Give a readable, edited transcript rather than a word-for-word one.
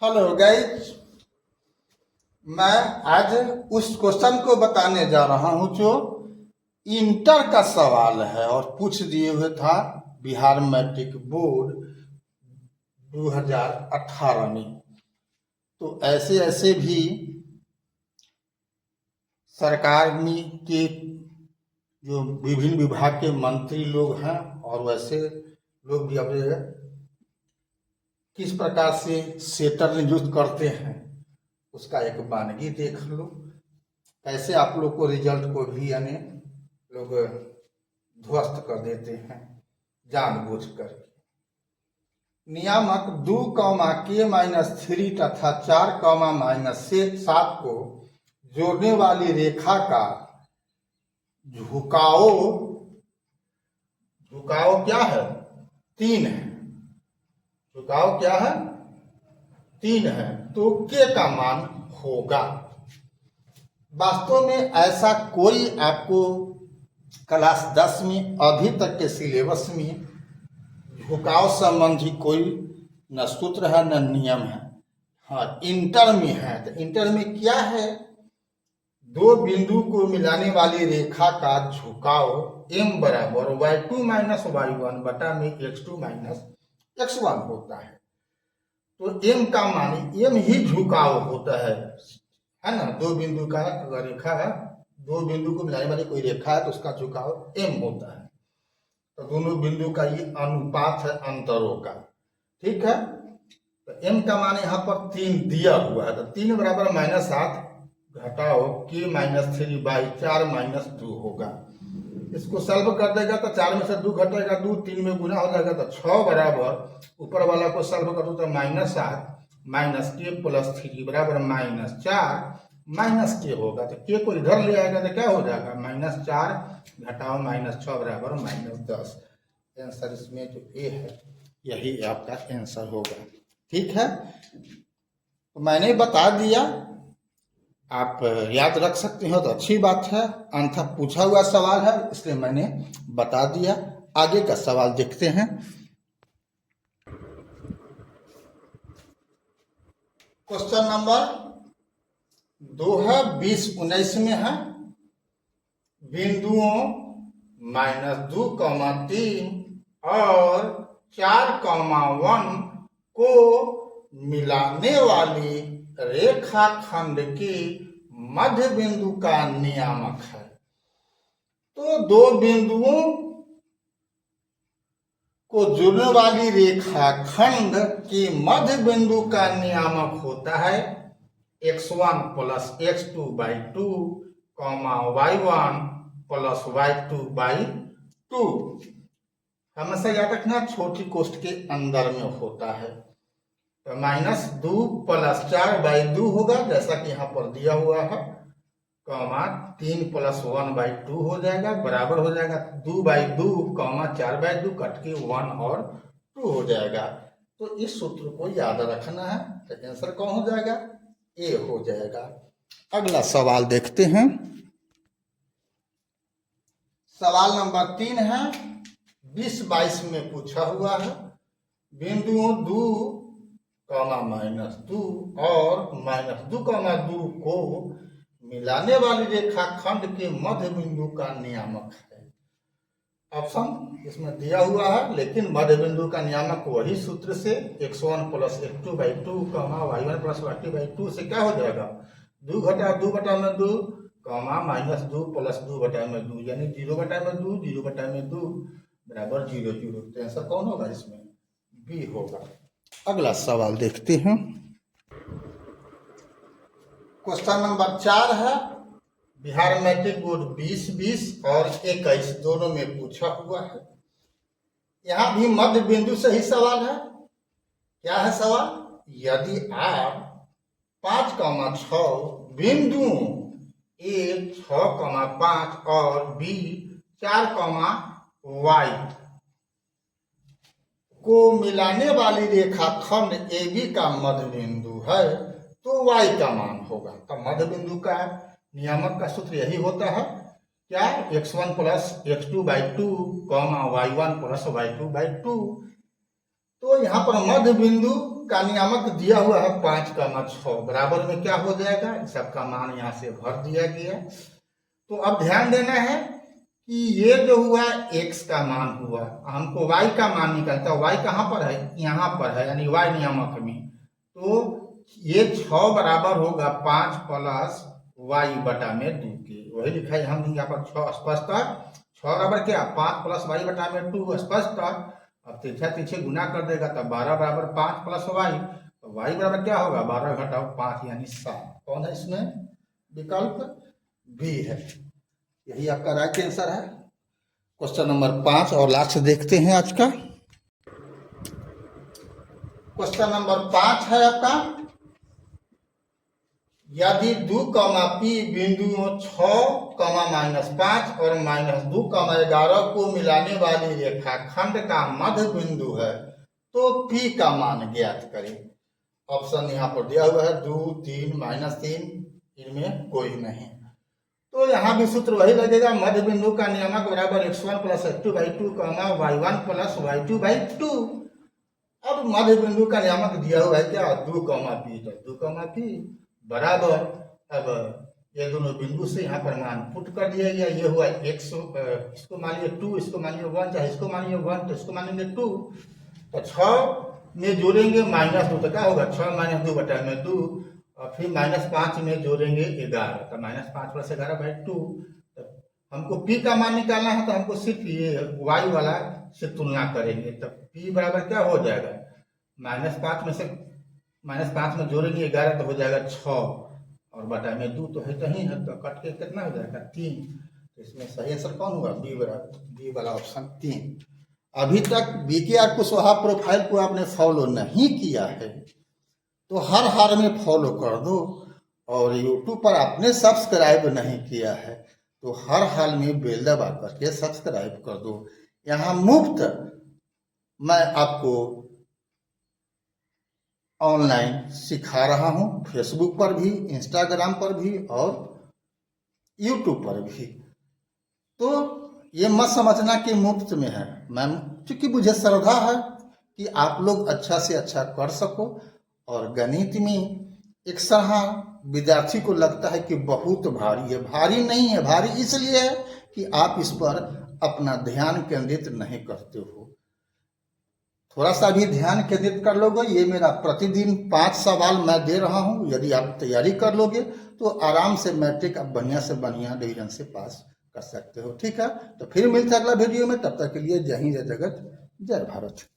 Hello guys. मैं आज उस क्वेश्चन को बताने जा रहा हूं जो इंटर का सवाल है और पूछ दिए हुए था बिहार मैट्रिक बोर्ड 2018 में। तो ऐसे ऐसे भी सरकार में के जो विभिन्न विभाग के मंत्री लोग हैं और वैसे लोग भी अपने किस प्रकार से सेटर नियुक्त करते हैं उसका एक वानगी देख लो। कैसे आप लोग को रिजल्ट को भी यानी लोग ध्वस्त कर देते हैं जानबूझकर। नियामक 2, k-3 तथा 4, -7 को जोड़ने वाली रेखा का झुकाव झुकाव क्या है? 3 है। झुकाव क्या है? 3 है। तो के का मान होगा। वास्तव में ऐसा कोई आपको क्लास 10 में अभी तक के सिलेबस में झुकाव संबंधी कोई न सूत्र है न नियम है। हाँ, इंटर में है। तो इंटर में क्या है? दो बिंदु को मिलाने वाली रेखा का झुकाव m बराबर y2 - y1 बटा में x2 - x1 होता है। तो m का मान m ही झुकाव होता है ना। दो बिंदु का रेखा है, दो बिंदु को मिलाने वाली कोई रेखा है तो उसका झुकाव m होता है। तो दोनों बिंदु का ये अनुपात है अंतरों का। ठीक है। तो m का मान यहाँ पर 3 दिया हुआ है। तो 3 बराबर -7 घटाओ k-3/4 - 2 होगा। इसको सॉल्व कर देगा तो 4 में से 2 घटेगा, 2 3 में गुना हो जाएगा तो 6 बराबर ऊपर वाला को सॉल्व कर दो तो -7 - k+3 बराबर -4 -k होगा। तो k को इधर ले आएगा तो क्या हो जाएगा? -4 घटाओ -6 बराबर -10। आंसर इसमें जो ए है यही आपका आंसर होगा। ठीक है। तो मैंने बता दिया, आप याद रख सकते हो तो अच्छी बात है, अन्यथा पूछा हुआ सवाल है इसलिए मैंने बता दिया। आगे का सवाल देखते हैं। क्वेश्चन नंबर 2 है, 20-19 में है। बिंदुओं -2, 3 और 4, 1 को मिलाने वाली रेखाखंड की मध्य बिंदु का नियामक है। तो दो बिंदुओं को जोड़ने वाली रेखाखंड की मध्य बिंदु का नियामक होता है x1 + x2/2, y1 + y2/2। हमेशा याद रखना छोटी कोष्ठ के अंदर में होता है। तो -2 + 4/2 होगा जैसा कि यहाँ पर दिया हुआ है, 3 + 1/2 हो जाएगा, बराबर हो जाएगा 2/2, 4/2 कट के 1 और 2 हो जाएगा। तो इस सूत्र को याद रखना है। तो आंसर कौन हो जाएगा? ए हो जाएगा। अगला सवाल देखते हैं। सवाल नंबर 3 है, 20-22 में पूछा हुआ है। बिंदुओं 2, -2 और -2, 2 को मिलाने वाली रेखाखंड के मध्य बिंदु का नियामक है। ऑप्शन इसमें दिया हुआ है, लेकिन मध्य बिंदु का नियामक वही सूत्र से x1 + x2/2, y1 + y2/2 से क्या हो जाएगा? 2 घटा 2 बटा में 2, -2 + 2 बटा में 2 यानी 0 बटा में 2, 0 बटा में 2 बराबर 0 0। तो आंसर कौन होगा? इसमें बी होगा। अगला सवाल देखते हैं। क्वेश्चन नंबर 4 है, बिहार मैट्रिक बोर्ड 2020 और 21 दोनों में पूछा हुआ है। यहां भी मध्य बिंदु से ही सवाल है। क्या है सवाल? यदि आप 5, 6 बिंदुओं ए 6, 5 और बी 4, y को मिलाने वाली रेखाखंड AB का मध्य बिंदु है तो y का मान होगा। तो मध्य बिंदु का नियामक का सूत्र यही होता है, क्या? x1 + x2/2, y1 + y2/2। तो यहाँ पर मध्य बिंदु का नियामक दिया हुआ है 5,6 बराबर में क्या हो जाएगा, सबका मान यहाँ से भर दिया गया। तो अब ध्यान देना है कि ये जो हुआ x का मान हुआ, हमको y का मान निकलता है, y कहाँ पर है, यहाँ पर है, यानी y नियामक में। तो ये 6 बराबर होगा 5 प्लस y बटा में 2 के, वही लिखा है हम यहाँ पर 6 स्पष्ट। 6 बराबर क्या, 5 प्लस y बटा में 2 स्पष्ट। अब तिरछा तिरछे गुना कर देगा तब 12 बराबर 5 प्लस y, तो y बराबर क्या होगा, 12 घटाओ 5 यानी 7। कौन है इसमें, विकल्प बी है, यही आपका राइट आंसर है। क्वेश्चन नंबर 5 और लास्ट देखते हैं आज का। क्वेश्चन नंबर 5 है आपका, यदि 2, p बिंदुओं 6, -5 और -2, 11 को मिलाने वाली रेखाखंड का मध्य बिंदु है तो p का मान ज्ञात करें। ऑप्शन यहाँ पर दिया हुआ है 2, 3, -3, इनमें कोई नहीं। तो यहाँ भी सूत्र वही लगेगा, मध्य बिंदु का नियामक बराबर x1 plus x2/2, y1 plus y2/2। अब मध्य बिंदु का नियामक दिया हुआ है क्या, 2, p, तो 2, p बराबर, अब ये दोनों बिंदु से यहाँ पर मान पुट कर दिया गया। ये हुआ x, इसको मानिए 2, इसको मानिए 1, चाहे इसको मानिए 1 तो इसको मानेंगे 2। तो 6 में जोड़ेंगे -2 तो क्या होगा, 6 - 2 बटा में 2, और फिर -5 में जोड़ेंगे 11 तो -5 प्लस 11/2। हमको p का मान निकालना है तो हमको सिर्फ ये y वाला से तुलना करेंगे, तब p बराबर क्या हो जाएगा, -5 में से -5 में जोड़ेंगे 11 तो हो जाएगा 6, और बटा में 2 तो है तो ही है, तो कट के कितना हो जाएगा 3। तो इसमें सही आंसर कौन होगा, बी बराबर, बी वाला ऑप्शन 3। अभी तक BKR कुशवाहा प्रोफाइल को आपने फॉलो नहीं किया है तो हर हाल में फॉलो कर दो, और यूट्यूब पर आपने सब्सक्राइब नहीं किया है तो हर हाल में बेल दबा करके सब्सक्राइब कर दो। यहाँ मुफ्त मैं आपको ऑनलाइन सिखा रहा हूँ, फेसबुक पर भी, इंस्टाग्राम पर भी और यूट्यूब पर भी। तो ये मत समझना कि मुफ्त में है, मैं चूंकि मुझे श्रद्धा है कि आप लोग अच्छा से अच्छा कर सको। और गणित में एक विद्यार्थी को लगता है कि बहुत भारी है, भारी नहीं है, भारी इसलिए है कि आप इस पर अपना ध्यान केंद्रित नहीं करते हो। थोड़ा सा भी ध्यान केंद्रित कर लोगे, ये मेरा प्रतिदिन 5 सवाल मैं दे रहा हूँ, यदि आप तैयारी कर लोगे तो आराम से मैट्रिक आप बढ़िया से बढ़िया डिवीजन से पास कर सकते हो। ठीक है, तो फिर मिलते हैं अगला वीडियो में, तब तक के लिए जय हिंद, जय जगत, जय भारत।